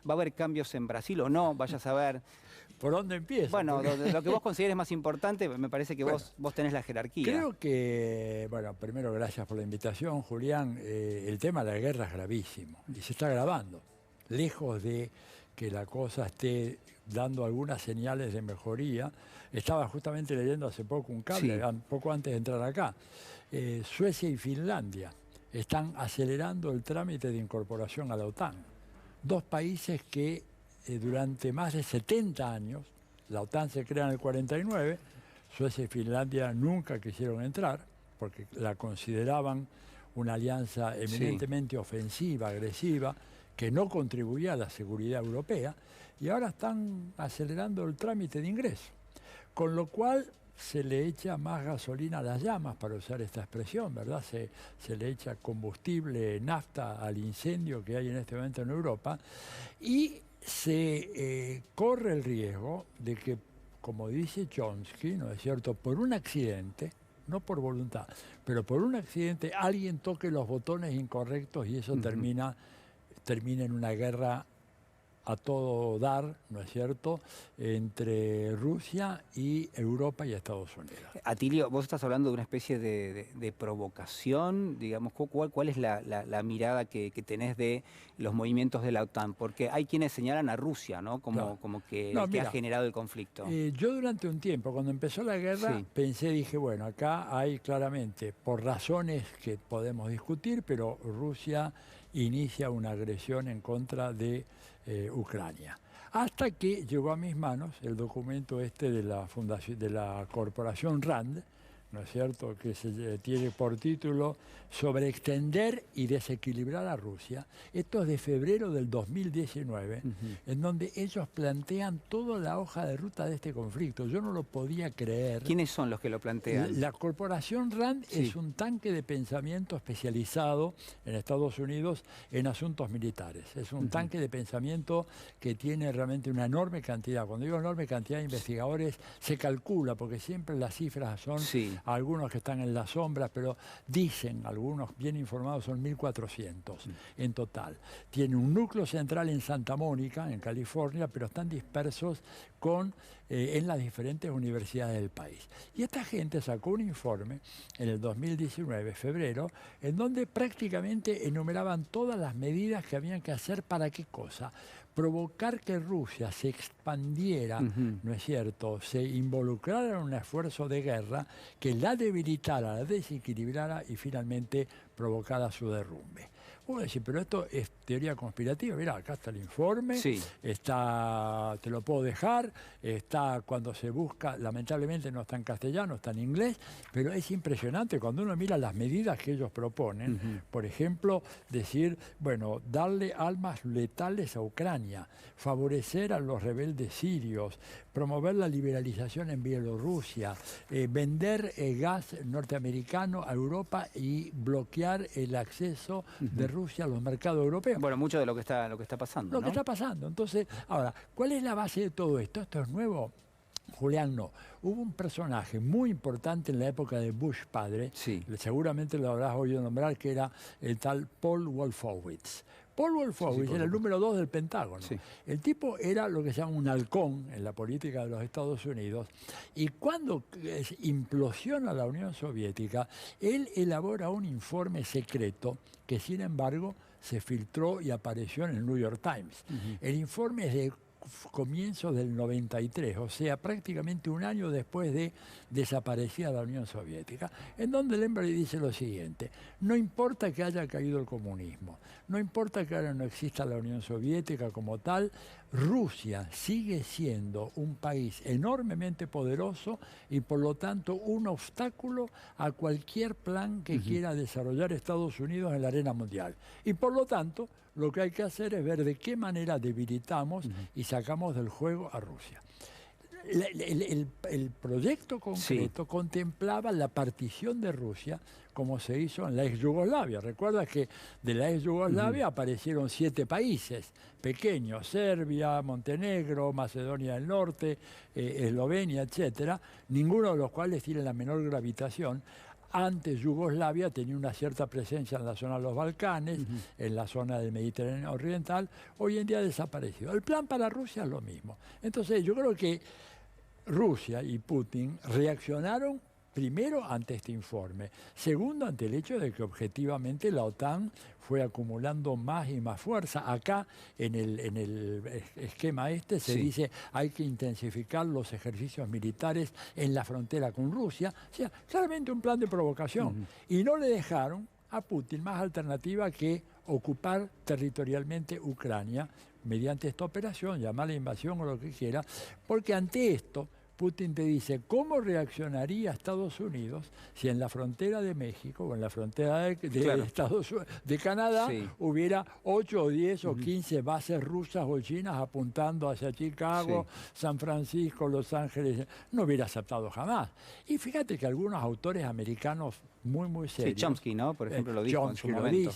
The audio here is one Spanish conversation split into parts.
¿Va a haber cambios en Brasil o no? Vaya a saber. ¿Por dónde empieza? Bueno, lo que vos consideres más importante, me parece que Bueno, vos tenés la jerarquía. Creo que, bueno, primero gracias por la invitación, Julián. El tema de la guerra es gravísimo y se está agravando. Lejos de que la cosa esté dando algunas señales de mejoría, estaba justamente leyendo hace poco un cable, poco antes de entrar acá. Suecia y Finlandia están acelerando el trámite de incorporación a la OTAN. Dos países que durante más de 70 años, la OTAN se crea en el 49, Suecia y Finlandia nunca quisieron entrar porque la consideraban una alianza eminentemente ofensiva, agresiva, que no contribuía a la seguridad europea, y ahora están acelerando el trámite de ingreso. Con lo cual se le echa más gasolina a las llamas, para usar esta expresión, ¿verdad? Se le echa combustible, nafta al incendio que hay en este momento en Europa, y se corre el riesgo de que, como dice Chomsky, ¿no es cierto?, por un accidente, no por voluntad, pero por un accidente alguien toque los botones incorrectos y eso termina en una guerra a todo dar, ¿no es cierto?, entre Rusia y Europa y Estados Unidos. Atilio, vos estás hablando de una especie de provocación, digamos, ¿cuál es la mirada que tenés de los movimientos de la OTAN? Porque hay quienes señalan a Rusia, ¿no?, como que ha generado el conflicto. Yo durante un tiempo, cuando empezó la guerra, dije, bueno, acá hay claramente, por razones que podemos discutir, pero Rusia inicia una agresión en contra de Ucrania. Hasta que llegó a mis manos el documento de la fundación, de la corporación RAND, ¿no es cierto?, que tiene por título Sobre extender y desequilibrar a Rusia. Esto es de febrero del 2019, en donde ellos plantean toda la hoja de ruta de este conflicto. Yo no lo podía creer. ¿Quiénes son los que lo plantean? La corporación RAND es un tanque de pensamiento especializado en Estados Unidos en asuntos militares. Es un tanque de pensamiento que tiene realmente una enorme cantidad. Cuando digo enorme cantidad de investigadores, se calcula, porque siempre las cifras son algunos que están en las sombras, pero dicen, algunos bien informados, son 1.400 en total. Tiene un núcleo central en Santa Mónica, en California, pero están dispersos en las diferentes universidades del país. Y esta gente sacó un informe en el 2019, febrero, en donde prácticamente enumeraban todas las medidas que habían que hacer para qué cosa. Provocar que Rusia se expandiera, ¿no es cierto?, se involucrara en un esfuerzo de guerra que la debilitara, la desequilibrara y finalmente provocara su derrumbe. Vos decís, pero esto es teoría conspirativa. Mirá, acá está el informe, está, te lo puedo dejar, está cuando se busca, lamentablemente no está en castellano, está en inglés, pero es impresionante cuando uno mira las medidas que ellos proponen. Por ejemplo, decir, bueno, darle armas letales a Ucrania, favorecer a los rebeldes sirios, promover la liberalización en Bielorrusia, vender gas norteamericano a Europa y bloquear el acceso de Rusia a los mercados europeos. Bueno, mucho de lo que está pasando, Lo que está pasando. Entonces, ahora, ¿cuál es la base de todo esto? ¿Esto es nuevo? Julián, no. Hubo un personaje muy importante en la época de Bush padre, seguramente lo habrás oído nombrar, que era el tal Paul Wolfowitz. Paul Wolfowitz era el número 2 del Pentágono. El tipo era lo que se llama un halcón en la política de los Estados Unidos, y cuando implosiona la Unión Soviética, él elabora un informe secreto que, sin embargo, se filtró y apareció en el New York Times. El informe es de comienzos del 93, o sea, prácticamente un año después de desaparecida la Unión Soviética, en donde el hombre dice lo siguiente: no importa que haya caído el comunismo, no importa que ahora no exista la Unión Soviética como tal, Rusia sigue siendo un país enormemente poderoso y por lo tanto un obstáculo a cualquier plan que quiera desarrollar Estados Unidos en la arena mundial. Y por lo tanto, lo que hay que hacer es ver de qué manera debilitamos y sacamos del juego a Rusia. El proyecto concreto contemplaba la partición de Rusia como se hizo en la ex Yugoslavia. Recuerda que de la ex Yugoslavia aparecieron 7 países pequeños: Serbia, Montenegro, Macedonia del Norte, Eslovenia, etcétera, ninguno de los cuales tiene la menor gravitación. antes Yugoslavia tenía una cierta presencia en la zona de los Balcanes, en la zona del Mediterráneo Oriental, hoy en día ha desaparecido. El plan para Rusia es lo mismo. Entonces yo creo que Rusia y Putin reaccionaron primero ante este informe, segundo ante el hecho de que objetivamente la OTAN fue acumulando más y más fuerza. Acá en el esquema este se dice hay que intensificar los ejercicios militares en la frontera con Rusia, o sea, claramente un plan de provocación. Y no le dejaron a Putin más alternativa que ocupar territorialmente Ucrania mediante esta operación, llamarla invasión o lo que quiera, porque ante esto Putin te dice cómo reaccionaría Estados Unidos si en la frontera de México o en la frontera de Canadá hubiera 8 o 10 o 15 bases rusas o chinas apuntando hacia Chicago, San Francisco, Los Ángeles. No hubiera aceptado jamás. Y fíjate que algunos autores americanos muy serios. Sí, Chomsky, ¿no? Por ejemplo, lo dijo en su momento.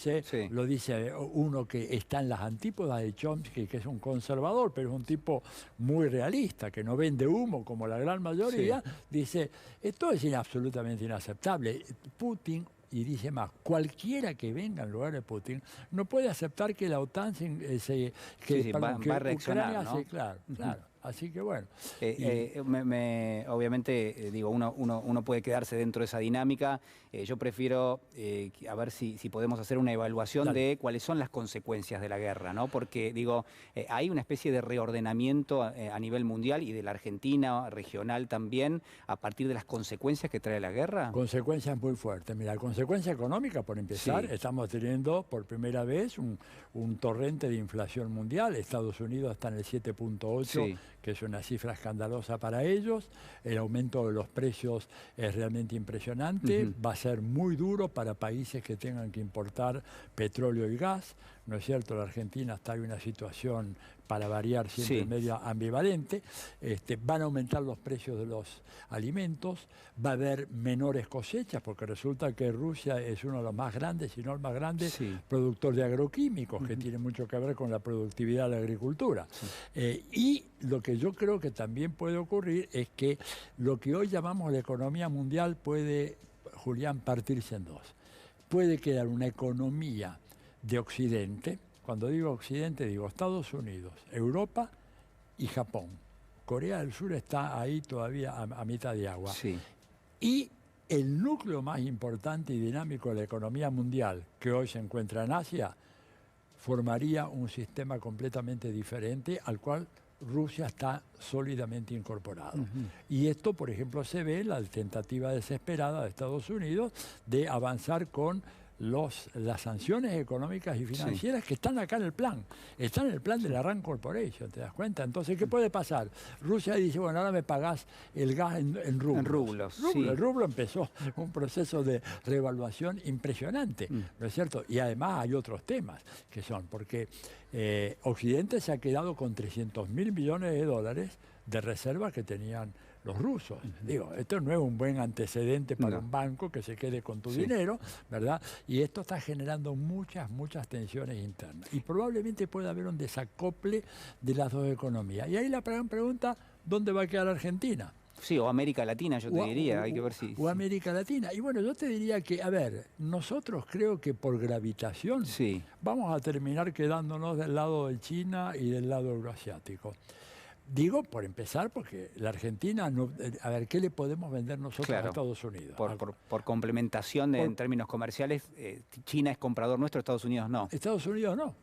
Lo dice uno que está en las antípodas de Chomsky, que es un conservador, pero es un tipo muy realista, que no vende humo como la gran mayoría. Dice, esto es absolutamente inaceptable. Putin, y dice más, cualquiera que venga en lugar de Putin, no puede aceptar que la OTAN va a reaccionar, Ucrania, ¿no? Claro. Así que bueno. Obviamente, digo, uno puede quedarse dentro de esa dinámica. Yo prefiero a ver si podemos hacer una evaluación de cuáles son las consecuencias de la guerra, ¿no? Porque, digo, hay una especie de reordenamiento a nivel mundial y de la Argentina, regional también, a partir de las consecuencias que trae la guerra. Consecuencias muy fuertes. Mira, consecuencia económica, por empezar, estamos teniendo por primera vez un torrente de inflación mundial. Estados Unidos está en el 7.8%. Que es una cifra escandalosa para ellos. El aumento de los precios es realmente impresionante. Va a ser muy duro para países que tengan que importar petróleo y gas. ¿No es cierto? La Argentina está en una situación, para variar, siempre medio ambivalente. Van a aumentar los precios de los alimentos. Va a haber menores cosechas, porque resulta que Rusia es uno de los más grandes, si no el más grande, productor de agroquímicos, que tiene mucho que ver con la productividad de la agricultura. Y lo que yo creo que también puede ocurrir es que lo que hoy llamamos la economía mundial puede, Julián, partirse en dos. Puede quedar una economía de Occidente. Cuando digo Occidente, digo Estados Unidos, Europa y Japón. Corea del Sur está ahí todavía a mitad de agua. Y el núcleo más importante y dinámico de la economía mundial, que hoy se encuentra en Asia, formaría un sistema completamente diferente al cual Rusia está sólidamente incorporado. Y esto, por ejemplo, se ve en la tentativa desesperada de Estados Unidos de avanzar con las sanciones económicas y financieras que están acá en el plan. Están en el plan de la RAND Corporation, ¿te das cuenta? Entonces, ¿qué puede pasar? Rusia dice, bueno, ahora me pagás el gas en rublos. En rublos, El rublo empezó un proceso de revaluación impresionante, ¿no es cierto? Y además hay otros temas que son, porque Occidente se ha quedado con 300.000 millones de dólares de reservas que tenían los rusos. Digo, esto no es un buen antecedente para un banco que se quede con tu dinero, ¿verdad? Y esto está generando muchas tensiones internas. Y probablemente pueda haber un desacople de las dos economías. Y ahí la gran pregunta, ¿dónde va a quedar Argentina? Sí, o América Latina, yo te diría, hay que ver si... O América Latina. Y bueno, yo te diría que, a ver, nosotros creo que por gravitación vamos a terminar quedándonos del lado de China y del lado euroasiático. Digo, por empezar, porque la Argentina, a ver, ¿qué le podemos vender nosotros a Estados Unidos? Por complementación en términos comerciales, China es comprador nuestro, Estados Unidos no. Estados Unidos no.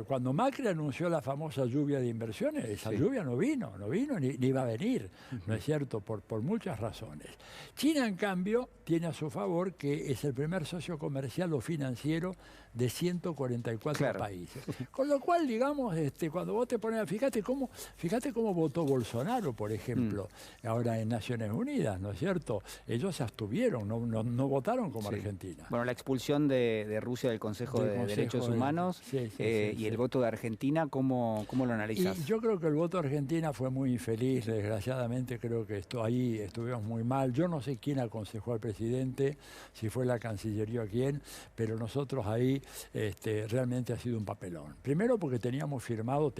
Cuando Macri anunció la famosa lluvia de inversiones, esa lluvia no vino ni va a venir, ¿no es cierto? Por muchas razones. China, en cambio, tiene a su favor que es el primer socio comercial o financiero de 144 países. Con lo cual, digamos, cuando vos te pones, fíjate cómo votó Bolsonaro, por ejemplo, ahora en Naciones Unidas, ¿no es cierto? Ellos se abstuvieron, no votaron como Argentina. Bueno, la expulsión de Rusia del Consejo de Derechos Humanos y el voto de Argentina, ¿cómo lo analizás? Y yo creo que el voto de Argentina fue muy infeliz, desgraciadamente creo que ahí estuvimos muy mal. Yo no sé quién aconsejó al presidente, si fue la Cancillería o quién, pero nosotros ahí realmente ha sido un papelón. Primero porque tenemos firmado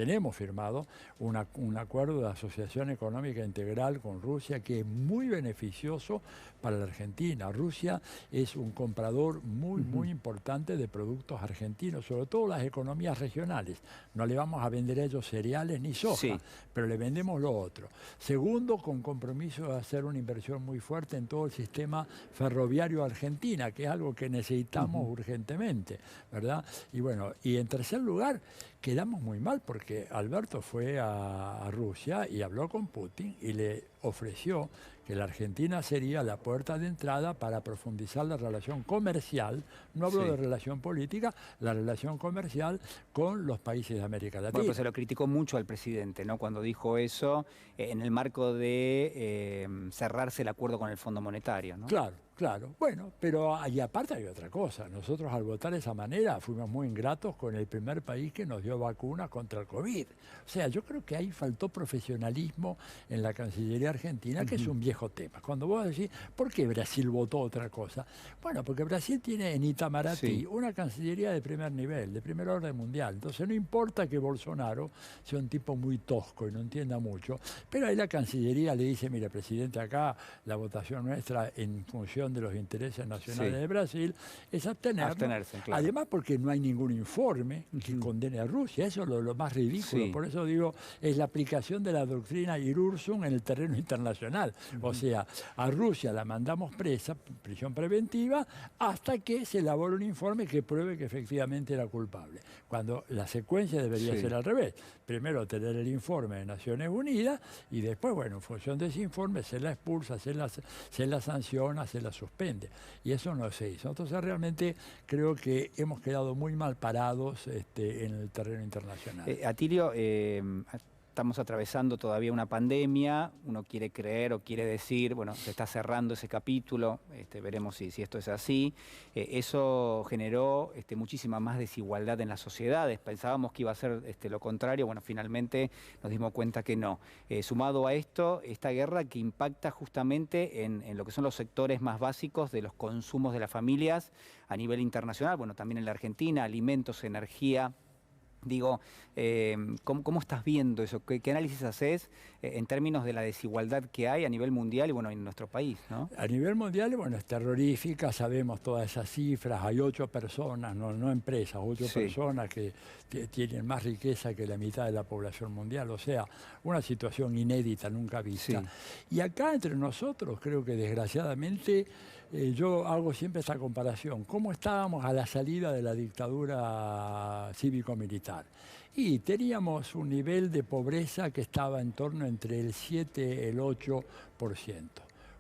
un acuerdo acuerdo de asociación económica integral con Rusia que es muy beneficioso para la Argentina. Rusia es un comprador muy importante de productos argentinos, sobre todo las economías regionales. No le vamos a vender a ellos cereales ni soja, pero le vendemos lo otro. Segundo, con compromiso de hacer una inversión muy fuerte en todo el sistema ferroviario argentina, que es algo que necesitamos urgentemente, ¿verdad? Y bueno, y en tercer lugar, quedamos muy mal porque Alberto fue a Rusia y habló con Putin y le ofreció que la Argentina sería la puerta de entrada para profundizar la relación comercial, no hablo de relación política, la relación comercial con los países de América Latina. Bueno, pues se lo criticó mucho al presidente, ¿no? Cuando dijo eso en el marco de cerrarse el acuerdo con el Fondo Monetario, ¿no? Claro. Claro, bueno, pero y aparte hay otra cosa. Nosotros al votar de esa manera fuimos muy ingratos con el primer país que nos dio vacunas contra el COVID. O sea, yo creo que ahí faltó profesionalismo en la Cancillería Argentina, que es un viejo tema. Cuando vos decís, ¿por qué Brasil votó otra cosa? Bueno, porque Brasil tiene en Itamaraty una Cancillería de primer nivel, de primer orden mundial. Entonces no importa que Bolsonaro sea un tipo muy tosco y no entienda mucho, pero ahí la Cancillería le dice, mire, presidente, acá la votación nuestra en función de los intereses nacionales de Brasil es abstenerse, claro. Además porque no hay ningún informe que condene a Rusia, eso es lo más ridículo, por eso digo, es la aplicación de la doctrina Irursum en el terreno internacional, o sea, a Rusia la mandamos presa, prisión preventiva, hasta que se elabore un informe que pruebe que efectivamente era culpable, cuando la secuencia debería ser al revés, primero tener el informe de Naciones Unidas y después, bueno, en función de ese informe se la expulsa, se la sanciona, se la suspende. Y eso no se hizo. Entonces realmente creo que hemos quedado muy mal parados en el terreno internacional. Atilio, estamos atravesando todavía una pandemia, uno quiere creer o quiere decir, bueno, se está cerrando ese capítulo, veremos si esto es así. Eso generó muchísima más desigualdad en las sociedades. Pensábamos que iba a ser lo contrario, bueno, finalmente nos dimos cuenta que no. Sumado a esto, esta guerra que impacta justamente en lo que son los sectores más básicos de los consumos de las familias a nivel internacional, bueno, también en la Argentina, alimentos, energía. Digo, ¿cómo estás viendo eso? ¿Qué análisis haces en términos de la desigualdad que hay a nivel mundial y bueno, en nuestro país, ¿no? A nivel mundial, bueno, es terrorífica, sabemos todas esas cifras, hay 8 personas, no empresas, 8 personas que tienen más riqueza que la mitad de la población mundial, o sea, una situación inédita, nunca vista. Y acá entre nosotros, creo que desgraciadamente, yo hago siempre esta comparación, ¿cómo estábamos a la salida de la dictadura cívico-militar? Y teníamos un nivel de pobreza que estaba en torno entre el 7 y el 8%.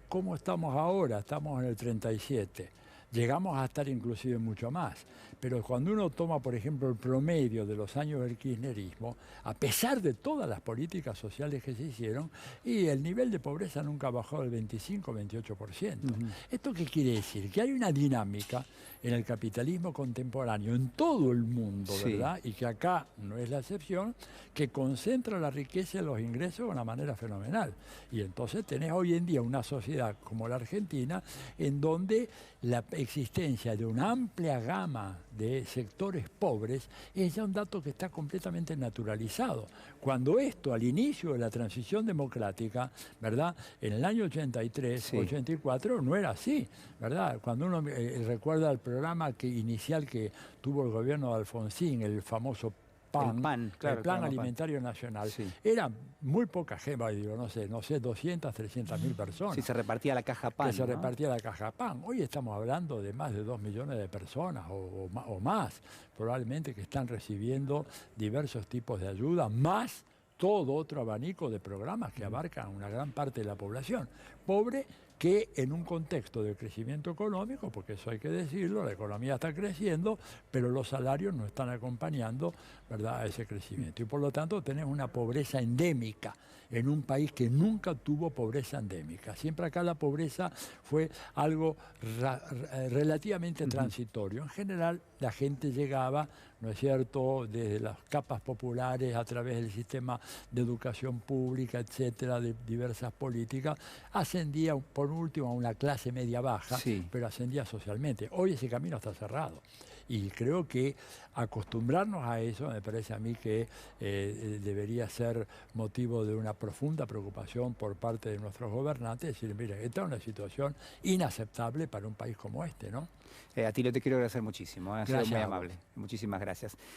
¿Cómo estamos ahora? Estamos en el 37%. Llegamos a estar inclusive mucho más. Pero cuando uno toma, por ejemplo, el promedio de los años del kirchnerismo, a pesar de todas las políticas sociales que se hicieron, y el nivel de pobreza nunca bajó del 25-28%. ¿Esto qué quiere decir? Que hay una dinámica en el capitalismo contemporáneo, en todo el mundo, ¿verdad? Y que acá no es la excepción, que concentra la riqueza y los ingresos de una manera fenomenal. Y entonces tenés hoy en día una sociedad como la Argentina, en donde la existencia de una amplia gama de sectores pobres es ya un dato que está completamente naturalizado. Cuando esto, al inicio de la transición democrática, ¿verdad? En el año 83, 84, no era así, ¿verdad? Cuando uno recuerda el programa inicial que tuvo el gobierno de Alfonsín, el famoso PAN, claro, el Plan Alimentario Nacional, era muy poca gente, digo, no sé, 200, 300 mil personas. Sí, se repartía la caja PAN. Que se repartía la caja PAN. Hoy estamos hablando de más de 2 millones de personas o más, probablemente, que están recibiendo diversos tipos de ayuda, más todo otro abanico de programas que abarcan una gran parte de la población pobre, que en un contexto de crecimiento económico, porque eso hay que decirlo, la economía está creciendo, pero los salarios no están acompañando, ¿verdad?, a ese crecimiento. Y por lo tanto tenés una pobreza endémica en un país que nunca tuvo pobreza endémica. Siempre acá la pobreza fue algo relativamente transitorio. En general la gente llegaba, ¿no es cierto?, desde las capas populares a través del sistema de educación pública, etcétera, de diversas políticas, ascendía por último a una clase media baja, pero ascendía socialmente. Hoy ese camino está cerrado. Y creo que acostumbrarnos a eso me parece a mí que debería ser motivo de una profunda preocupación por parte de nuestros gobernantes, decir, mira, esta es una situación inaceptable para un país como este, ¿no? Atilio, te quiero agradecer muchísimo, ha sido muy amable. Muchísimas gracias.